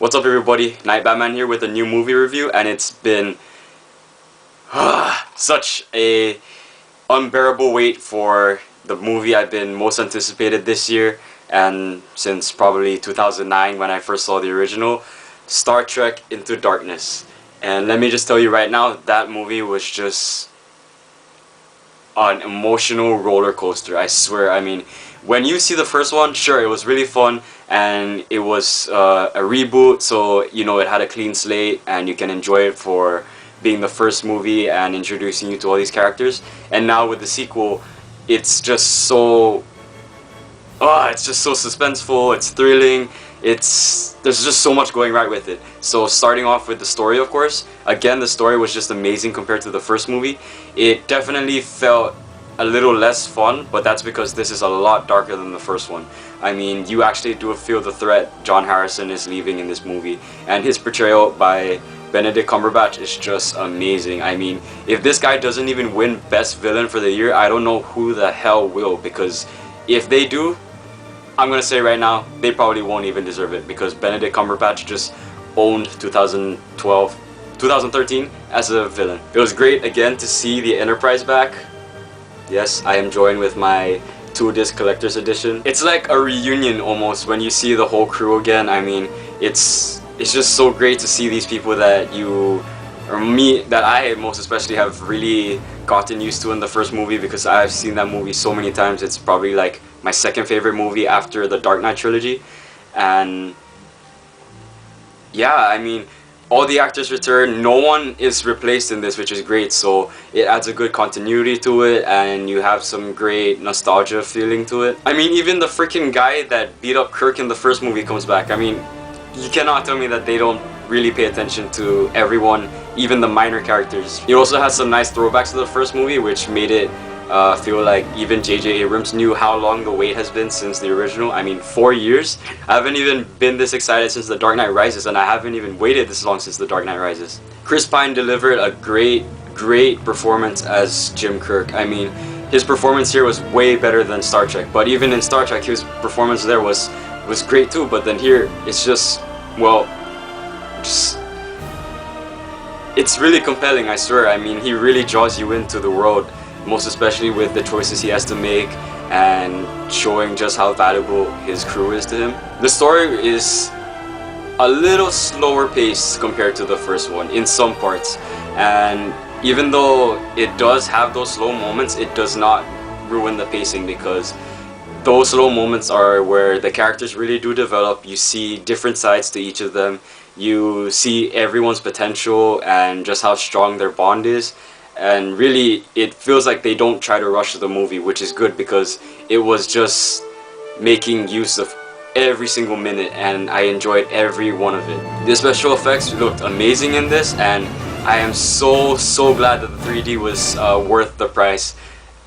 What's up everybody, Night Batman here with a new movie review, and it's been such a unbearable wait for the movie I've been most anticipated this year, and since probably 2009 when I first saw the original, Star Trek Into Darkness. And let me just tell you right now, that movie was just an emotional roller coaster, I swear. I mean, when you see the first one, sure, it was really fun, and it was a reboot, so you know, it had a clean slate and you can enjoy it for being the first movie and introducing you to all these characters. And now with the sequel, it's just so suspenseful, it's thrilling, there's just so much going right with it. So starting off with the story, of course, again, the story was just amazing compared to the first movie. It definitely felt a little less fun, but that's because this is a lot darker than the first one. I mean, you actually do feel the threat John Harrison is leaving in this movie, and his portrayal by Benedict Cumberbatch is just amazing. I mean, if this guy doesn't even win Best Villain for the year, I don't know who the hell will, because if they do, I'm gonna say right now, they probably won't even deserve it, because Benedict Cumberbatch just owned 2013 as a villain. It was great again to see the Enterprise back. Yes, I am joined with my 2-disc collector's edition. It's like a reunion almost when you see the whole crew again. I mean, it's just so great to see these people that I most especially have really gotten used to in the first movie, because I've seen that movie so many times. It's probably like my second favorite movie after the Dark Knight trilogy. And yeah, I mean, all the actors return, no one is replaced in this, which is great, so it adds a good continuity to it, and you have some great nostalgia feeling to it. I mean, even the freaking guy that beat up Kirk in the first movie comes back. I mean, you cannot tell me that they don't really pay attention to everyone, even the minor characters. It also has some nice throwbacks to the first movie, which made it feel like even J.J. Abrams knew how long the wait has been since the original. I mean, 4 years? I haven't even been this excited since The Dark Knight Rises, and I haven't even waited this long since The Dark Knight Rises. Chris Pine delivered a great performance as Jim Kirk. I mean, his performance here was way better than Star Trek, but even in Star Trek, his performance there was great too, but then here, it's just, well, it's really compelling, I swear. I mean, he really draws you into the world, most especially with the choices he has to make and showing just how valuable his crew is to him. The story is a little slower paced compared to the first one in some parts, and even though it does have those slow moments, it does not ruin the pacing, because those slow moments are where the characters really do develop. You see different sides to each of them, you see everyone's potential and just how strong their bond is. And really, it feels like they don't try to rush the movie, which is good, because it was just making use of every single minute, and I enjoyed every one of it. The special effects looked amazing in this, and I am so glad that the 3D was worth the price.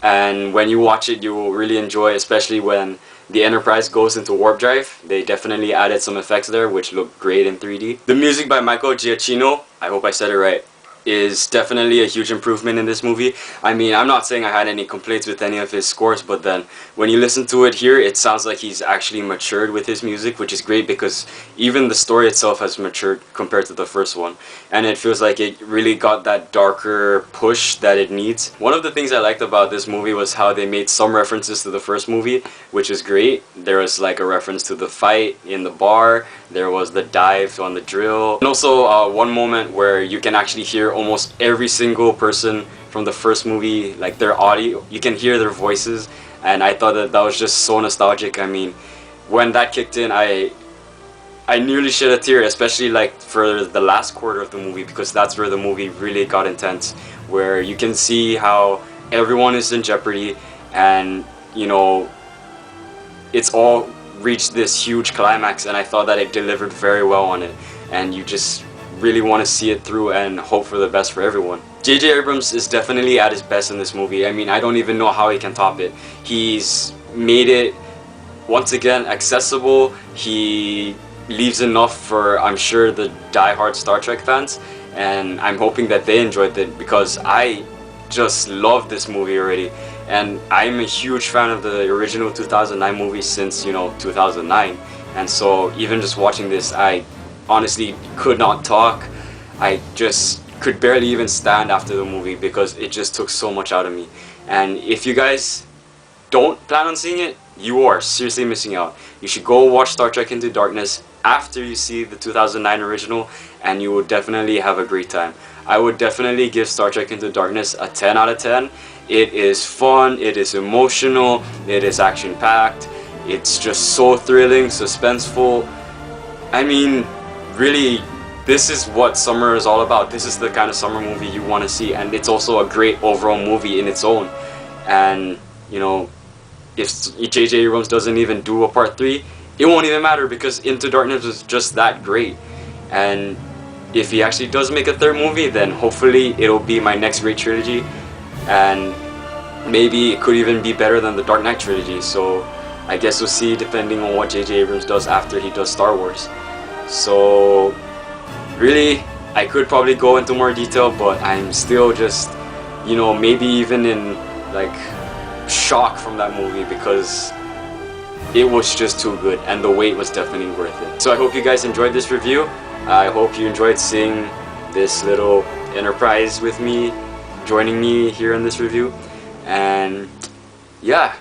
And when you watch it, you will really enjoy, especially when the Enterprise goes into warp drive. They definitely added some effects there, which look great in 3D. The music by Michael Giacchino, I hope I said it right, is definitely a huge improvement in this movie. I mean, I'm not saying I had any complaints with any of his scores, but then when you listen to it here, it sounds like he's actually matured with his music, which is great, because even the story itself has matured compared to the first one, and it feels like it really got that darker push that it needs. One of the things I liked about this movie was how they made some references to the first movie, which is great. There was like a reference to the fight in the bar, there was the dive on the drill, and also one moment where you can actually hear almost every single person from the first movie, like their audio, you can hear their voices, and I thought that was just so nostalgic. I mean, when that kicked in, I nearly shed a tear, especially like for the last quarter of the movie, because that's where the movie really got intense, where you can see how everyone is in jeopardy, and you know, it's all reached this huge climax, and I thought that it delivered very well on it, and you just really want to see it through and hope for the best for everyone. J.J. Abrams is definitely at his best in this movie. I mean, I don't even know how he can top it. He's made it, once again, accessible. He leaves enough for, I'm sure, the die-hard Star Trek fans, and I'm hoping that they enjoyed it, because I just love this movie already. And I'm a huge fan of the original 2009 movie since, you know, 2009. And so even just watching this, I honestly could not talk. I just could barely even stand after the movie because it just took so much out of me. And if you guys don't plan on seeing it, you are seriously missing out. You should go watch Star Trek Into Darkness after you see the 2009 original, and you will definitely have a great time. I would definitely give Star Trek Into Darkness a 10 out of 10. It is fun, it is emotional, it is action-packed, it's just so thrilling, suspenseful. I mean, really, this is what summer is all about. This is the kind of summer movie you want to see, and it's also a great overall movie in its own. And, you know, if J.J. Abrams doesn't even do a part 3, it won't even matter because Into Darkness was just that great. And if he actually does make a third movie, then hopefully it'll be my next great trilogy, and maybe it could even be better than the Dark Knight trilogy. So I guess we'll see depending on what J.J. Abrams does after he does Star Wars. So really, I could probably go into more detail, but I'm still just, you know, maybe even in like shock from that movie because it was just too good and the wait was definitely worth it. So I hope you guys enjoyed this review. I hope you enjoyed seeing this little enterprise with me, joining me here in this review. And yeah,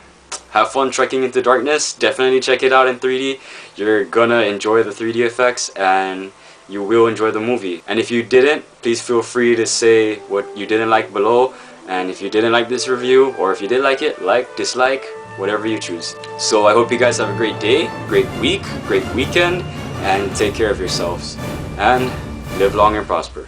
have fun trekking into darkness. Definitely check it out in 3D. You're gonna enjoy the 3D effects and you will enjoy the movie. And if you didn't, please feel free to say what you didn't like below. And if you didn't like this review, or if you did like it, like, dislike, whatever you choose. So I hope you guys have a great day, great week, great weekend, and take care of yourselves. And live long and prosper.